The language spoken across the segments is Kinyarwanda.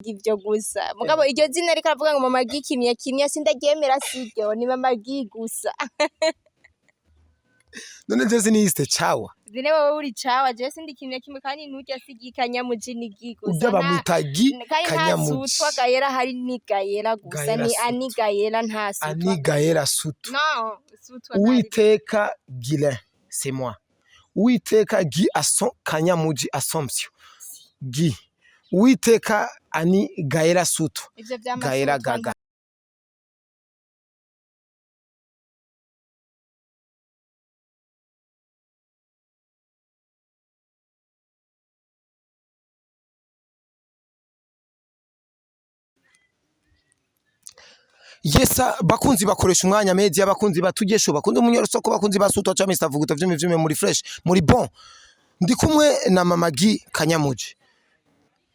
ivyo gusa mugabo iryo zina riko avuga ngo mama gi kimya sindaryemera siryo ni mama gi gusa none je siniste chawa zine wowe uri cawa je sindi kimya kandi nurya sigi kanyamuji ni gi gusa ubyo bamwita gi kanyamuji sutwa gayera hari ni gayera gusa ni ani gayera nta sutwa ani gayera sutu non sutwa Uwiteka Gilin c'est moi Uwiteka gi ason kanyamuji assumption gi Uwiteka ani gayera sutu gayera gaga Yesa bakunzi bakoresha umwanya media bakunzi batugesho bakunzi umunyorosoko bakunzi basuto cha Mr Vuguta vyume muri fresh muri bon ndi kumwe na mama gi kanyamuji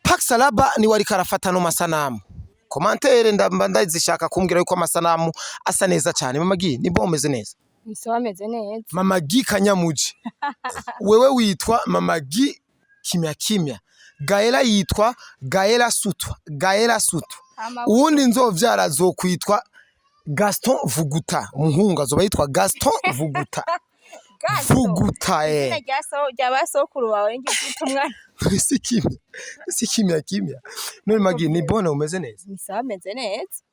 Pak Salaba ni wari karafata no masanamu commentaire ndazishaka kumbwira yuko amasanamu asa neza cyane mama gi ni bon meze neza Miso ameze neza mama gi kanyamuji wewe witwa mama gi kimya Gaela yitwa Gaela Sutu uwundi nzovyara zokwitwa Gaston Vuguta umuhungu azoba yitwa Gaston Vuguta Vuguta ryabasokuru wawe ngifite umwana sikimya none magi ni bona umeze neza Miso ameze neza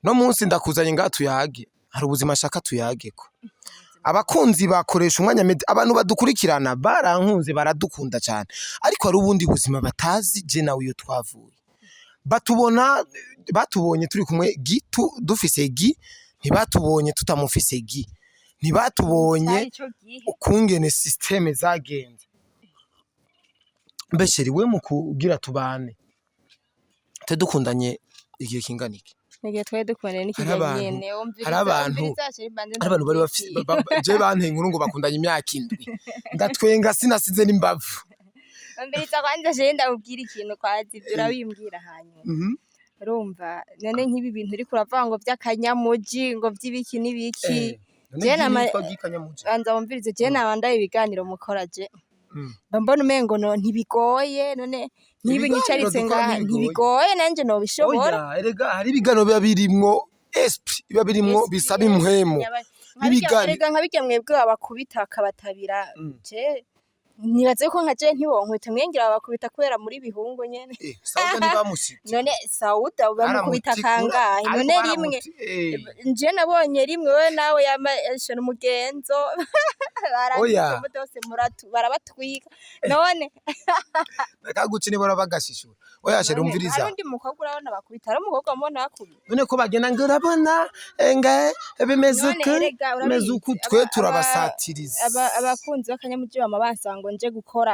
no munsi ndakuzanye ngatuyage hari ubuzima shaka tuyageko abakunzi bakoresha umwanya abantu badukurikirana barankunze baradukunda cyane ariko hari ubundi buzima batazi je nawe iyo twavuye batubonye turi kumwe gi dufise gi ntibatubonye tutamufise gi ntibatubonye ukungene systeme zagenze mbesheri we mu kugira tubane tedukundanye igihe kinganiki nige twaye dukundanye n'ikiganyene hari abantu bari bafise je banteye inkuru ngo bakundanye imyaka indwi ndatwenga sinasize n'imbavu Mbiriza kwanza je ndabubwira ikintu kwazi urabimbwira hanyuma urumva none nk'ibi bintu uri kuravuga ngo by'akanyamuji ngo by'ibiki n'ibiki je anza wumvirize je nabandaye ibiganiro mukoraje mbona umengo no ntibigoye none ntibinyicarize ngaha ntibigoye nanje no bishobora erega hari ibiganiro biba birimwo esprit biba birimwo bisaba impwemo n'ibiganiro nka bijya mwebwe abakubita akabatabira je nibaze ko nkaje ntibonkwe mwengera abakubita kubera muri bihungu nyene Sauda ntibamusite none Sauda bamukubita kangahe none rimwe nje nabonye rimwe we nawe yamashana umugenzo barabatwika none bakagucine barabagashishura oya shera umviriza arundi mukobwa urabona bakubita ari umukobwa mbona akubita none ko bagenda ngirabona enga ebemezuku twe turabasatiriza abakunzi bakanyamuji bamabansanga nje gukora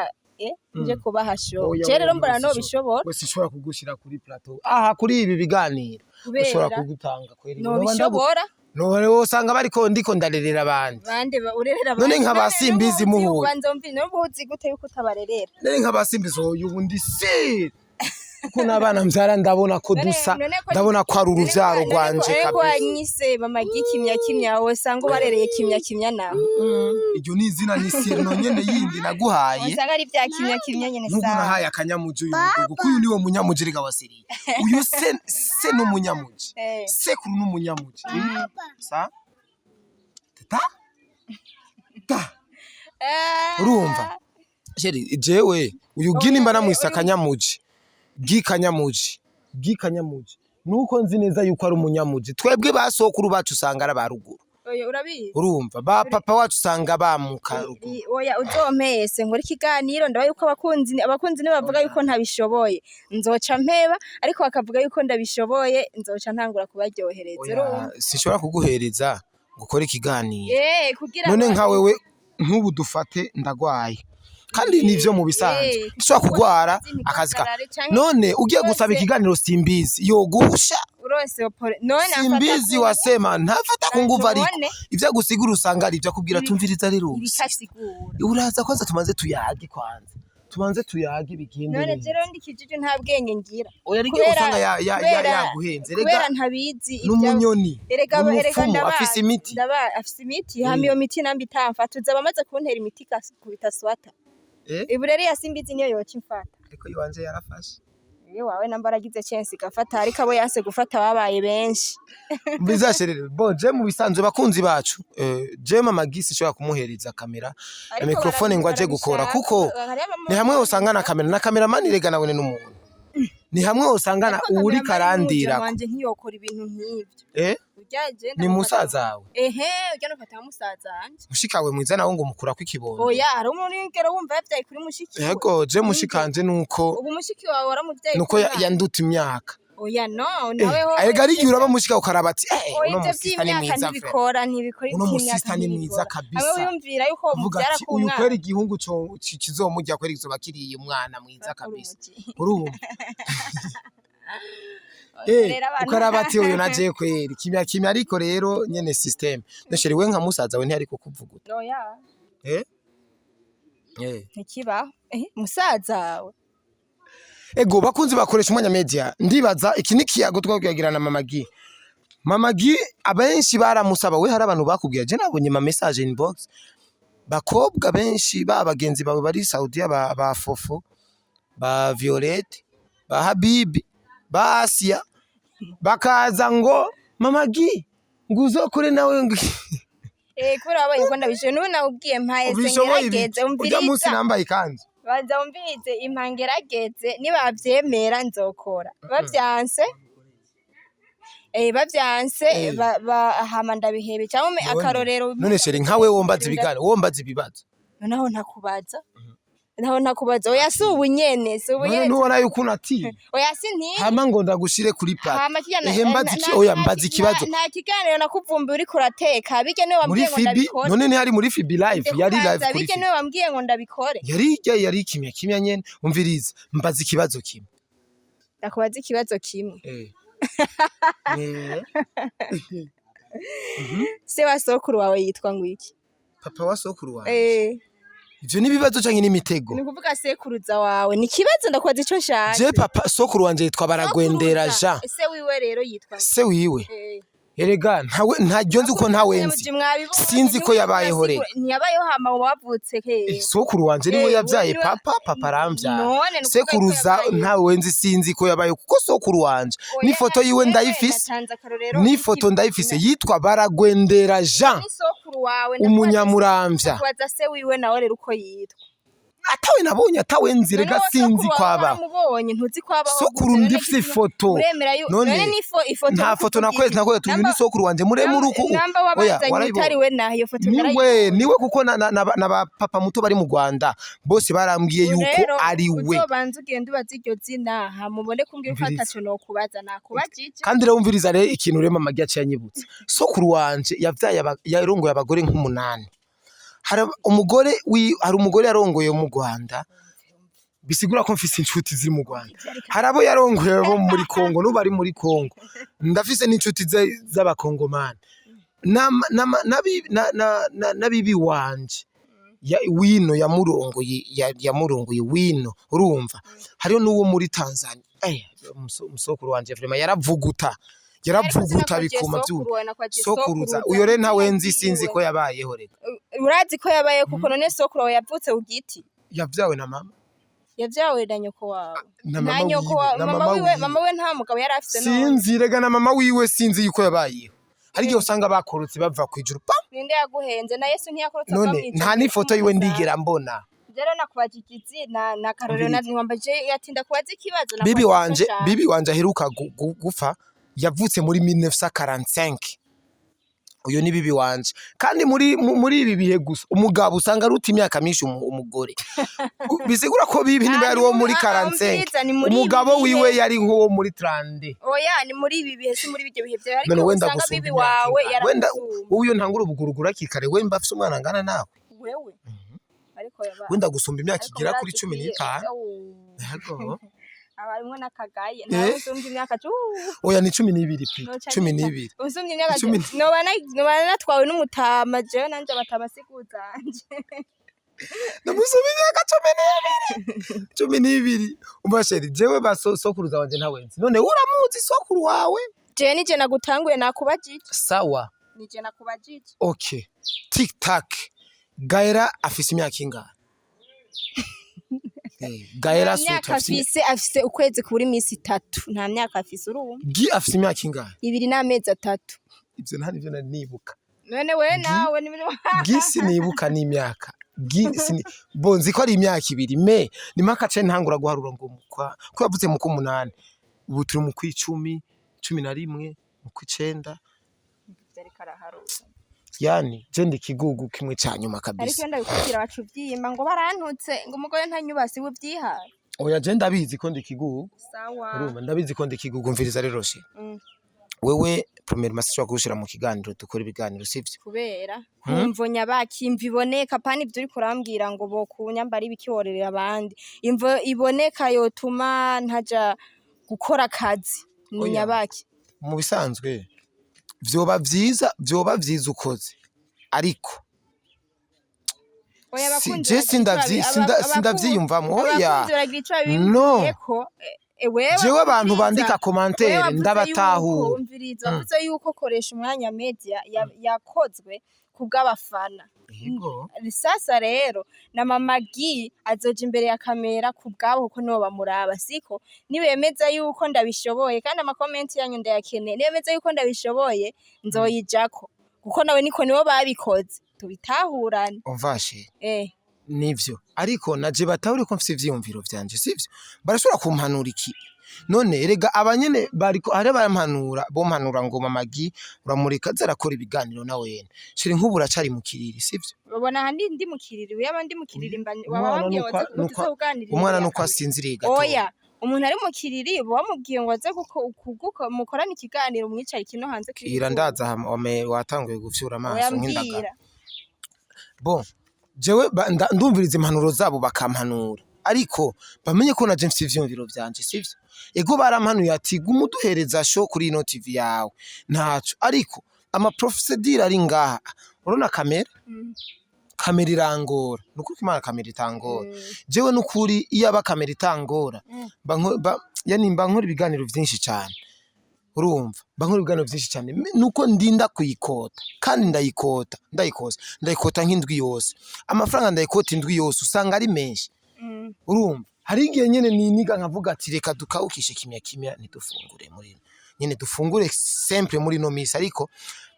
nje kubaha show je rero mbona no bishobora wese ishobora kugushira kuri plateau kuri ibi biganiro ushobora kugutanga kweri no bishobora none wosanga bariko ndiko ndarerera abandi urerera none nkabasimbizi muhuye kwanza mvi no buzi gute yuko utabarerera none nkabasimbizi hoye ubundi se kuko nabana mvyara ndabona ko dusa ndabona ko ari uruvyaro rwanje kabisa anyise mama gikimya wosanga ubarereye kimya naho iryo ni izina ni sirno nyene yindi naguhaye wosanga ari bya kimya nyene sawa nuko nahaye akanyamuji uyu kuko uyu niwe munyamuji riga wasiriye uyu se no munyamuji se kuru no munyamuji sa ta urumva jewe uyu gini mba namwisa akanyamuji gikanyamuji nuko nzi neza yuko ari umunyamuji twebwe basokuru bacu usanga ari baruguru oya urabizi urumva ba papa wacu usanga bamuka ruguru oya uzompese nkora ikiganiro ndaba yuko abakunzi nibavuga yuko ntabishoboye nzoca mpeba ariko bakavuga yuko ndabishoboye nzoca ntangura kubaryohereza urumva sishobora kuguhereza gukora ikiganiro kugira none nka wewe ntubu dufate ndagwaye kandi nivyo mu bisanzwe dushobora kugwara akazi ka none ugiye gusaba ikiganiro simbizi yo guhusha urose none simbizi wasema ntafata ku nguvu ariko ivyo gusigura usanga ari ivyo kubwira tumviriza rero uraza kwanza tumanze tuyage bigende none rero ndikijije nta bwenge ngira oya rige usanga yaguhenze rega ntabizi n'umunyoni erega afise imiti hama iyo miti nambi tamfata uzaba amaze kuntera imiti kubita swata iburere ya simbizi niyo yoca imfata ariko yiwanje yarafashe Iyo wawe namba aragize chance gafata ariko abo yase gufata babaye benshi. Bizasherere bo je mu bisanzwe bakunzi bacu je mama gisi shobora kumuhereza kamera na microphone ngo aje gukora kuko ni hamwe usangana kamera na cameraman iregana wene n'umuntu ni hamwe usangana uri karandira wanje ntiyokora ibintu nk'ibyo ni musaza wawe ujya nufata musaza wanje mushikawe mwiza nawo ngo mukura kw'ikibondo oya hari umuntu ngero wumva yavyaye kuri mushiki yego je mushikanje nuko ubu mushiki wawe waramuvyaye nuko yanduta imyaka oya no naweho arega ari uraba mushika ukarabati uno musista ni mwiza ntibikora uno musista ni mwiza kabisa awe yumvira yuko mubyara ku mwana uyu kweri igihungu kizomujya kweri kizobakiriye umwana mwiza kabisa urumva ukarabati uyu naje kweri kimya ariko rero nyene system nasheri we nka musaza we ntiyariko kuvuguta oya ntikiba musaza wawe ego bakunzi bakoresha umwanya media ndibaza iki nikiyago twakugirana mama gi abenshi baramusaba we hari abantu bakubwiye je nabonye ma message inbox bakobwa benshi babagenzi bawe bari Saudi ba Fofo ba Violette ba Habibi ba Asia bakaza ngo mama gi nguzokore nawe kuri abanye ko ndabishe none nawubwiye mpaye sengerageze umviriza ujya munsi nambaye ikanzu baza umvirize impangerageze nibavyemera nzokora bavyanse bavyanse bahama ndabihebe cyangwa akarorero none sheri nkawe wombaza ibibazo noneho ntakubaza oya si ubunyene nubona yuko unati oya si nti hama ngo ndagushire kuri plat oya mbaza ikibazo nta kiganiro nakuvumbi uri kurateka bige niwe wambwiye ngo ndabikore none ni hari muri Fibi live yari live kuri bige niwe wambwiye ngo ndabikore yari kimya nyene umviriza mbaza ikibazo kimwe ndakubaza ikibazo kimwe se wa sokuru wawe yitwa ngwiki papa wa sokuru wawe ivyo ni bibazo canke ni mitego ni kuvuga sekuruza wawe ni kibazo ndakubaza ico nshaka je papa sokuru wanje yitwa Baragwendera Jean se wiwe rero yitwa se wiwe erega ntajyo nzi uko ntawenzi sinzi ko yabayeho rero ntiyabayeho hama wavutse sokuru wanje niwe yavyaye papa aramvya sekuruza ntawenzi sinzi ko yabayeho kuko sokuru wanje n'ifoto yiwe ndayifise yitwa Baragwendera Jean umunyamuramvya kwaza se wiwe nawe rero uko yitwa atawe nabonye atawenzi rega sinzi kwaba sokuru ndifise ifoto none nta foto nakwezi tuyu ni sokuru wanje muremure uko oya warayibonye nayo foto niwe kuko na ba papa muto bari mu Rwanda bose barambwiye yuko ari we uzobanza ugenda ubaza iryo zina hamubone kumbwira ko ataco no kubaza nakubajije kandi rero umviriza rero ikintu rema magiya yanyibutse sokuru wanje yavyaye yarongoye abagore nk'umunani hari umugore yarongoye mu Rwanda bisigura ko mfise inshuti ziri mu Rwanda hari abo yarongoye bo muri Kongo no bari muri Kongo ndafise n'inshuti z'abakongomani nabibi wanje wino yamurongoye wino urumva hariyo n'uwo muri Tanzania musokuru wanje vraiment yaravuguta bikuma sokuruza uyo rero ntawenzi sinzi ko yabayeho reka urazi ko yabaye kuko none sokuru wawe yavutse ugiti yavyawe na mama yavyawe na nyoko wawe na nyoko wawe mama we nta mugabo yari afise sinzi rega na mama wiwe sinzi yuko yabayeho ariko usanga bakorotse bava kwijuru ninde yaguhenze na Yesu ntiyakorotse none nta n'ifoto yiwe ndigera mbona jero nakubajije na karorero nambaje yatinda kubaza ikibazo na bibi wanje aheruka gupfa yavutse muri 1945 uyo ni bibi wanje kandi muri ibi bihe gusa umugabo usanga ruta imyaka myinshi umugore bisigura ko bibi niba yari wo muri 45 umugabo wiwe yari nko muri 30 oya ni muri ibi bihe si muri bijye bihe byawe ariko usanga bibi wawe wenda uyo ntangura ubugurugura kikare we mbafise umwana ngana nawe wewe ariko yaba wenda gusumba imyaka igera kuri 15 yego abarimwe nakagaye nawe usumye imyaka oya ni 12 pe 12 usumye imyaka no natwawe n'umutama je nanje batama sikuzanje namusumye imyaka 12 umasheri jewe basokuruza wanje ntawenzi none uramuzi sokuru wawe je nije nagutanguye nakubajije sawa nije nakubajije okay tic tac Gaera afise imyaka ingana Gaera myaka afise ukwezi kuri minsi 3 nta myaka afise urumva Gi afise imyaka ingahe 2 n'amezi 3 ivyo nta nivyo nibuka none we nawe ni Gi sinibuka n'imyaka Gi bonzi ko ari imyaka 2 me ni maka ce ntangura guharura ngo mukwa ko yavuze mu 8 ubu turi mu 10 11 mu 9 byari karaharura yani je ndi kigugu kimwe cyanyuma kabisa ariko ndabikubwira bacu byimba ngo barantutse ngo umugore ntanyubasi bubyihaye oya je ndabizi ko ndi kigugu sawa urumva ndabizi ko ndi kigugu mviriza rero she wewe premier masishwa kushira mu kiganiro dukora ibiganiro sivyo kubera kumvonya bakimva iboneka pani ibyo uri kurambwira ngo bo kunyambara ibikiworera abandi imvo iboneka yotuma ntaja gukora akazi ni nyabaki mu bisanzwe vyoba vyiza ukoze ariko je sindavyiyumvamwo oya no jewe abantu bandika commentaire ndabatahura umviriza uvuze yuko koresha umwanya media yakozwe kubw'abafana sasa rero na mama Gi azoja imbere ya kamera kubwabo kuko no bamuraba siko nibemeza yuko ndabishoboye kandi ama comment yanyu ndayakeneye nibemeza yuko ndabishoboye nzoyijako kuko nawe niko nibo babikoze tubitahurane umvashe nivyo ariko naje batahuri ko mfise ivyiyumviro vyanje sivyo barashobora kumpanura iki none erega abanyene bariko are barampanura bompanura ngo mama Gi uramureka zarakora ibiganiro nawe yene shiri nk'ubura cari mu kiriri sivyo babona handi ndi mu kiriri we abandi mu kiriri wababwiye waza kuganira umwana nuko asinziriye gato oya umuntu ari mu kiriri bamubwiye ngo aze kuguko mukorana ikiganiro umwicaye kino hanze kira ndaza watanguye gufyura amaso nk'indaga bon jewe ndumviriza impanuro zabo bakampanura ariko bamenye ko naje mfite ivyumviro vyanje sivyo ego barampanuye ati gumuduhereza show kuri ino TV yawe ntaco ariko ama procedure ari ngaha urona kamera irangora nuko kimana kamera itangora jewe nukuri iyo aba kamera itangora yani nkora ibiganiro vyinshi cyane urumva bankora ibiganiro vyinshi cyane nuko ndinda kuyikota kandi ndayikota nk'indwi yose amafaranga ndayikota indwi yose usanga ari menshi urumva hari igihe nyene niniga nkavuga ati reka dukawukishe kimya nidufungure muri nyene dufungure simple muri no misi ariko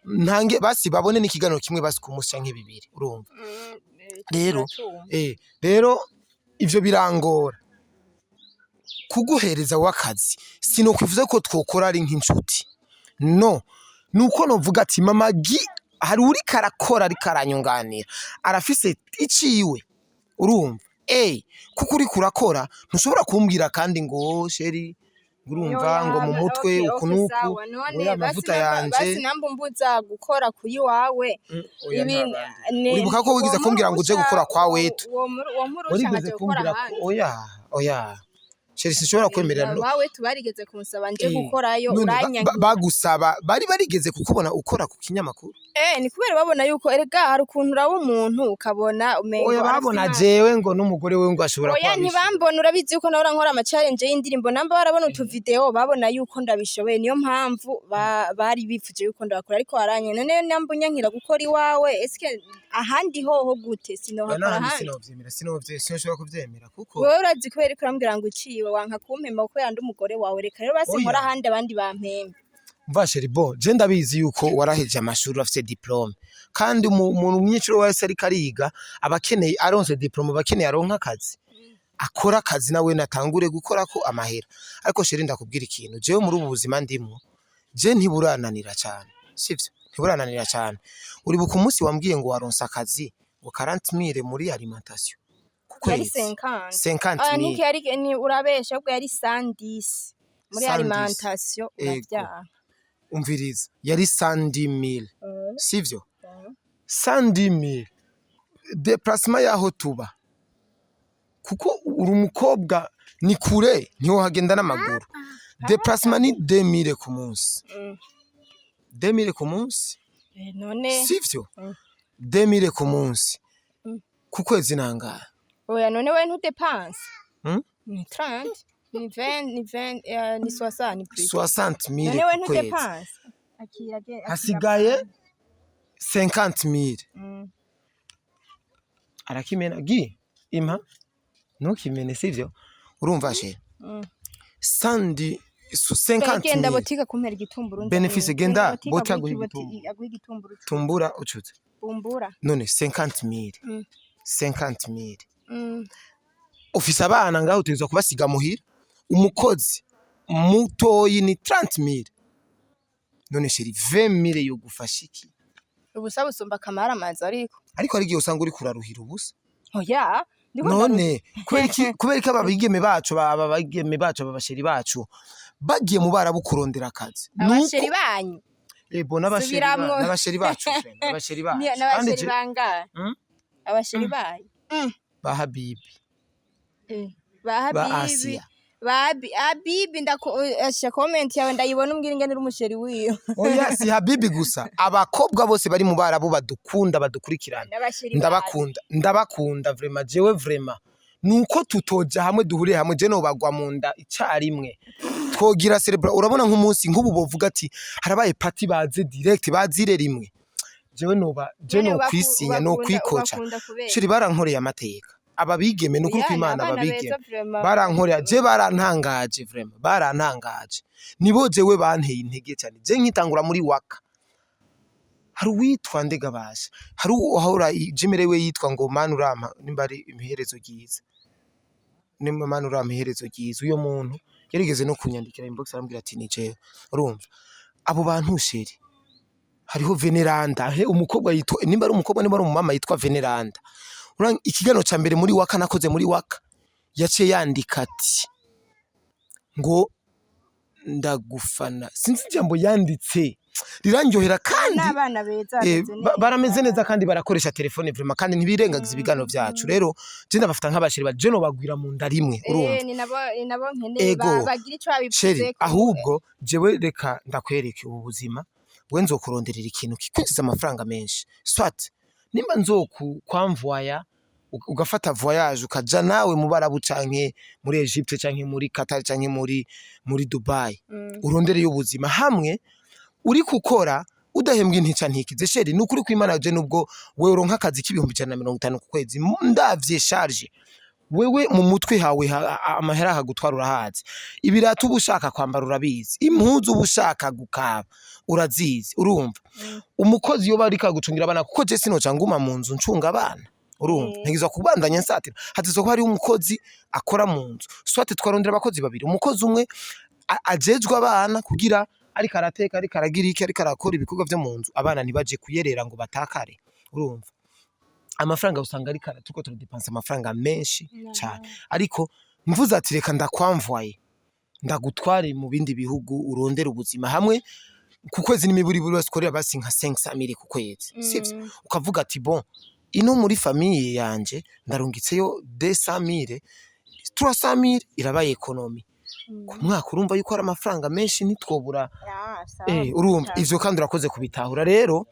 ntange basi babone n'ikiganiro kimwe basi kumusya nk'ibibiri urumva rero ivyo birangora kuguhereza wakazi sino kwivuze ko twokora ari nk'inshuti no nuko novuga ati mama Gi hari uri karakora ari karanyunganira arafise iciwe urumva kuko uri kurakora ntushobora kumbwira kandi ngo sheri urumva ngo mu mutwe ukunuku oya amavuta yanje basi nambu mbuza gukora kuyi wawe uribuka ko wigize kumbwira ngo uje gukora kwa wetu wigeze kumbwira oya sheri sinshobora kwemerera wawe tubarigeze kumusaba nje gukorayo uranyanga bagusaba bari barigeze kukubona ukora ku kinyamakuru ni kubera babona yuko erega hari ukuntu uraba umuntu ukabona umengo oya babona jewe ngo n'umugore we ngo ashobora kwa oya ntibambona urabizi yuko nawe urankora ama challenge y'indirimbo namba barabona utu video babona yuko ndabishoboye niyo mpamvu bari bifuje yuko ndakora ariko haranye none nambunya gukora iwawe eske ahandi hoho gute sinohakora handi sinshobora kuvyemera kuko wewe urazi kubera ko urambwira ngo uciwe wanka kumpema ko yandi umugore wawe reka rero basi nkora ahandi abandi bampembe Mvasheri bo je ndabizi yuko waraheje amashuri afite diplome kandi umuntu mwiciro wese ari kariga abakeneye aronse diplome bakeneye aronka akazi akora akazi nawe natangure gukora ko amahera ariko sheri ndakubwira ikintu jewe muri ubu buzima ndimo je ntiburananira cyane sivyo ntiburananira cyane uri buku munsi wambwiye ngo waronse akazi ngo 40,000 muri alimentation yari 50 ni urabesha ubwo yari 110 muri alimentation uravyaha umviriza yari 110,000 sivyo 110,000 déplacement yaho tuba kuko uri umukobwa ni kure niho hagenda n'amaguru déplacement ni 2,000 ku munsi 2,000 ku munsi none sivyo 2,000 ku munsi ku kwezi nangara oya none we ntudepanse ni 30 ni 20 ni 60 60,000 ku kwezi hasigaye 50,000 arakimena Gi impa ntukimene sivyo urumva she sandi su 50 genda botika kumpera igitumburu benefice genda bota igitumburu tumbura ucutse bumbura none 50,000 50,000 ofisi abana ngaho utezwa kubasiga muhira umukozi mutoyi ni 30,000 none sheri 20,000 yo gufashiki ubusa busumba kamara amazi ariko ari giye usanga uri kuraruhira ubusa oya none kubera ababigeme bacu ababasheri bacu bagiye mu bara bukurondera akazi abasheri banyu ebo n'abasheri bacu abasheri bangahe abasheri bayo ba Habibi ba Asiya Habibi ndakosha comment yawe ndayibona umbwira ingene umusheri wiyo oya si Habibi gusa abakobwa bose bari mu barabo badukunda badukurikirana ndabakunda vraiment jewe vraiment nuko tutoja hamwe duhuriye hamwe je no bagwa mu nda icarimwe twogira celebra urabona nk'umunsi nk'ubu bovuga ati harabaye party baze direct bazire rimwe jewe no kwisinya no kwikoca shiri barankoreye amateka ababigeme no kuko Imana ababigeme barankorera je barantangaje vraiment barantangaje nibo jewe banteye intege cyane je nkitangura muri waka hari witwa ndegabasha hari uhahura jimerewe yitwa ngo manurama nimba ari imiherezo giza nimba manurama iherezo giza uyo muntu yarigeze no kunyandikira inbox arambwira ati ni je urumva abo bantu sheri hariho Veneranda umukobwa yitwa nimba ari umukobwa nimba ari umumama yitwa Veneranda ikigano ca mbere muri waka nakoze muri waka yaciye yandika ati ngo ndagufana sinzi jambo yanditse riranjohera kandi n'abana beza barameze neza kandi barakoresha telefone vraiment kandi ntibirengagiza ibigano byacu rero je ndabafata nk'abashiri baje no bagwira mu nda rimwe urumva ni nabo nkeneye bagira ico babivuze ahubwo jewe reka ndakwereke ubu buzima we nzokuronderera ikintu kikwinjiza amafaranga menshi swat nimba nzokukwamvwaya ugafata voyage ukaja nawe mu Barabu canke muri Egypte canke muri Qatar canke muri Dubai urondere y'ubuzima hamwe uri kukora udahembwa intica ntikize sheri nukuri kw'Imana je nubwo wewe uronka akazi k'ibihumbi 150 ku kwezi ndavye charge wewe mu mutwe hawe amahera hagutwara urahazi ibiratu ubushaka kwambara urabizi impuzu ubushaka gukaba urazizi urumva umukozi yo bari kagucungira abana kuko je sinoca nguma mu nzu ncunga abana urumva ntigizwa kubandanya nsatira hatizwa ko hari umukozi akora mu nzu swate twarondera abakozi babiri umukozi umwe ajejwe abana kugira ari karateka ari karagira iki ari karakora ibikorwa byo mu nzu abana ntibaje kuyerera ngo batakare urumva amafaranga usanga ari karatuko turudipansa amafaranga menshi cyane ariko mvuze ati reka ndakwamvaye ndagutware mu bindi bihugu urondera ubuzima hamwe ku kwezi n'imiburi buri wese korera basi nka 500,000 ku kwezi sivyo ukavuga ati bon ino muri famille yanje ndarungitseyo 200,000 300,000 irabaye economy ku mwaka urumva yuko ari amafaranga menshi nitwobura urumva ivyo kandi urakoze kubitahura rero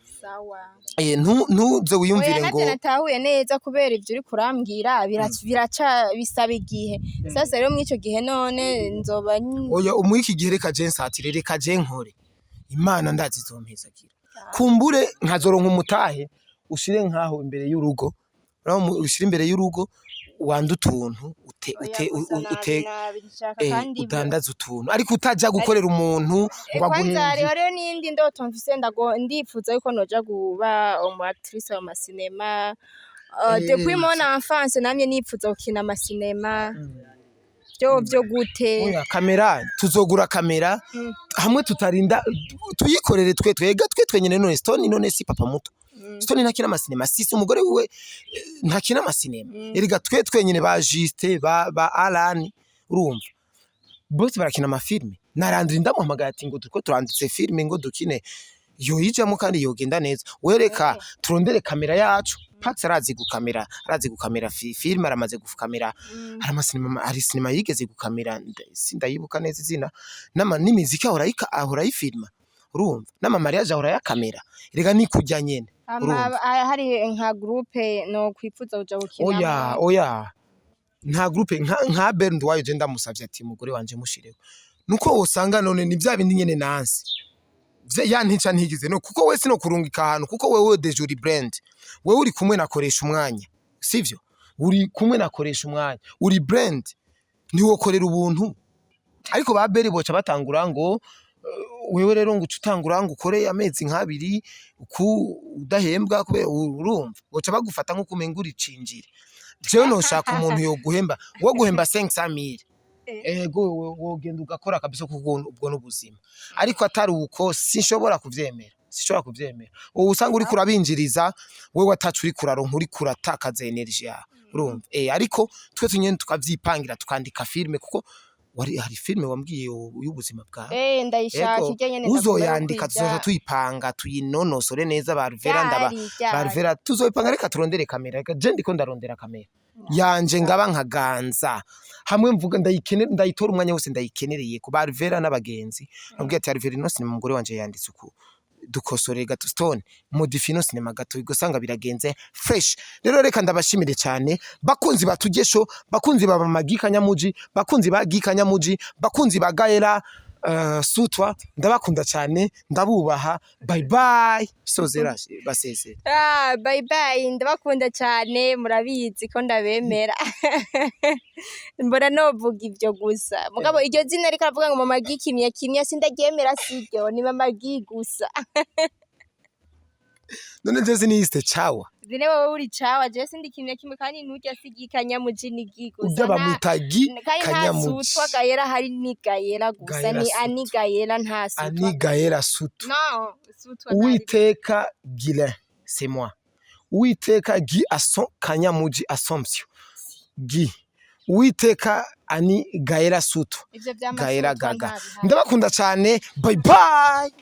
ntuze wiyumvire ngo natahuye neza kubera ivyo uri kurambwira biraca bisaba igihe sasa rero mw'ico gihe none nzoba oya muri iki gihe reka je nsatire reka je nkore Imana ndazi zompezagira kumbure nkazoronka umutahe ushire nkaho imbere y'urugo ushire imbere y'urugo wanda utuntu udandaza utuntu ariko utaja gukorera umuntu ngo aguhenze rero n'indi ndoto mfise ndifuza yuko noja kuba actrice mu masinema depuis mon enfance namye nifuza gukina amasinema byo gute oya kamera tuzogura kamera hamwe tutarinda tuyikorere twe nyene none Stone none si papa muto Stone ntakina amasinema sisi umugore wiwe ntakina amasinema erega twe nyene ba Juste ba Alan urumva bose barakina amafilme narandira ndamuhamagara ati ngo turiko turanditse filme ngo dukine yo yijamo kandi yogenda neza wereka turondere kamera yacu Pax arazi gukamera filme aramaze gukamera hari amasinema ari sinema yigeze gukamera sindayibuka neza izina n'imiziki ahora yifilma urumva n'amamariage ahora yakamera erega ni kujya nyene hari nka groupe no kwifuza uja gukina oya nta groupe nka Bernd wayo je ndamusavye ati mugore wanje mushireho nuko usanga none ni bya bindi nyene nansi yantica ntigize no kuko wese no kurungika ahantu kuko wewe de juri brand wewe uri kumwe na koresha umwanya sivyo uri kumwe nakoresha umwanya uri brand ntiwokorera ubuntu ariko ba beri boca batangura ngo wewe rero ngo utangura ngo ukore amezi nk'abiri udahembwa kubera urumva boca bagufata nko kumengura icinjire jewe no shaka umuntu yo guhemba wo guhemba 500,000 ego wogenda ugakora kabisa ubwo n'ubuzima ariko atari uko sinshobora kuvyemera wowe usanga uri kurabinjiriza wewe atacu uri kuraronka uri kuratakaza energy yawe urumva ariko twe tunyene tukavyipangira tukandika filme kuko hari filme wambwiye y'ubuzima bwawe ndayishaka ije nyene uzoyandika tuzoza tuyipanga tuyinonosore neza barvera tuzoyipanga reka turondere kamera reka je ndiko ndarondera kamera yanje ngaba nkaganza hamwe mvuga ndayitora umwanya wose ndayikenereye ku barvera n'abagenzi nabwiye ati Alvera no sinema umugore wanje yanditse uku dukosore gato stone modifino sinema gato igosanga biragenze fresh rero reka ndabashimire cyane bakunzi batugesho bakunzi baba magikanyamuji bakunzi bagikanyamuji bakunzi bagaera sutwa ndabakunda cyane ndabubaha bye bye sozera basese bye bye ndabakunda cyane murabizi ko ndabemera mbona novuga ibyo gusa mugabo iryo zina riko aravuga ngo mama gikimya sindagemera siryo ni mama gusa none jezi ni iste chawa zine wowe uri chawa je sindikimya kimwe kandi nujya sigikanyamuji ni gigusa ujya bamutagi kanyamuji twagayera hari ni gayera gusa ni anigayera nta sutwa anigayera sutu no sutwa uiteka gile c'est moi uiteka gi ason kanyamuji assumption gi uiteka ani gayera sutu gayera gaga ndabakunda cyane bye bye